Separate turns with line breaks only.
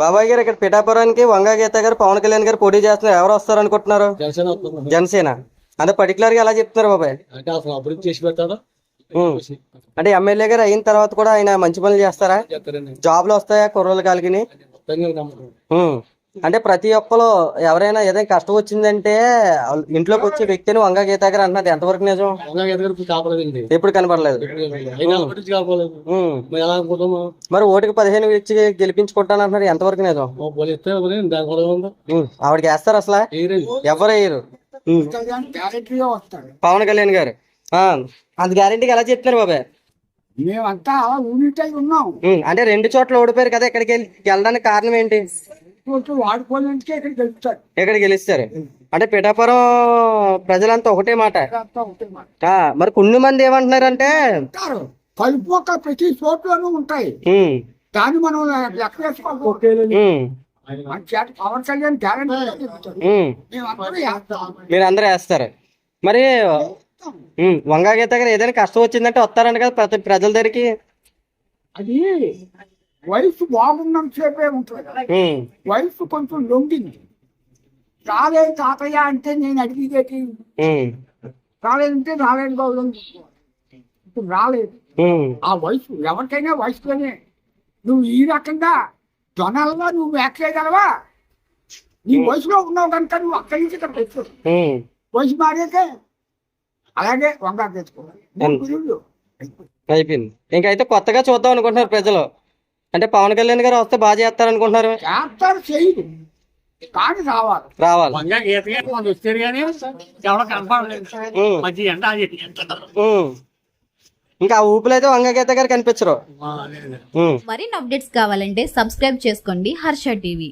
బాబాయ్ గారు ఇక్కడ పిఠాపురానికి వంగా గీత గారు పవన్ కళ్యాణ్ గారు పోటీ చేస్తున్నారు. ఎవరు వస్తారు అనుకుంటున్నారు? జనసేన. అంటే పర్టికులర్ గా ఎలా చెప్తున్నారు బాబాయ్?
అంటే అసలు అభివృద్ధి చేసి పెడతారా?
అంటే ఎమ్మెల్యే గారు అయిన తర్వాత కూడా ఆయన మంచి పనులు చేస్తారా? జాబ్లు వస్తాయా కుర్రోళ్ళ కాలికి? అంటే ప్రతి ఒక్కరు ఎవరైనా ఏదైనా కష్టం వచ్చిందంటే ఇంట్లోకి వచ్చే వ్యక్తిని వంగా గీత గారు అంటున్నది ఎంతవరకు నిజం? ఎప్పుడు కనపడలేదు. మరి ఓటుకి 15 ఇచ్చి గెలిపించుకుంటాను అంటున్నారు, ఎంతవరకు నిజం? ఆవిడకి వేస్తారు అసలు? ఎవరు వేయరు. పవన్ కళ్యాణ్ గారు అంత గ్యారెంటీగా ఎలా చెప్తున్నారు బాబాయ్?
మేమంతా ఉన్నాం.
అంటే 2 చోట్ల ఓడిపోయారు కదా, ఇక్కడికి వెళ్ళడానికి కారణం ఏంటి? ఇక్కడ గెలుస్తారు. అంటే పిఠాపురం ప్రజలంతా ఒకటే మాట. మరి కొన్ని మంది ఏమంటున్నారంటే
కలుపుక ప్రతి చోట్లోనూ ఉంటాయి, దాన్ని మనం లెక్క వేసుకోవాలి. పవన్ కళ్యాణ్
మీరందరూ వేస్తారు. మరి వంగా గీత గారు ఏదైనా కష్టం వచ్చిందంటే వస్తారంట కదా ప్రతి ప్రజల దగ్గరికి.
అది వయసు బాగున్నంత సేపే ఉంటుంది, వయసు కొంచెం లొంగింది. రాలేదు తాతయ్య అంటే నేను అడిగేది, రాలేదంటే రాలేదు బాబు, ఇప్పుడు రాలేదు. ఆ వయసు ఎవరికైనా వయసులోనే నువ్వు ఈ రకంగా జొన్నల్లో నువ్వు వేయగలవా? నీ వయసులో ఉన్నావు కనుక నువ్వు అక్కడి నుంచి ఇక్కడ తెచ్చు. వయసు మారేకే అలాగే వంగా తెచ్చుకోవాలి.
అయిపోయింది. ఇంకైతే కొత్తగా చూద్దాం అనుకుంటున్నారు ప్రజలు. అంటే పవన్ కళ్యాణ్ గారు వస్తే బాగా చేస్తారు అనుకుంటున్నారు.
చేస్తారు, చేయదు కానీ రావాలి.
ఇంకా ఊపులు అయితే వంగా గీత గారు కనిపించరు.
మరిన్ని అప్డేట్స్ కావాలంటే సబ్స్క్రైబ్ చేసుకోండి హర్ష టీవీ.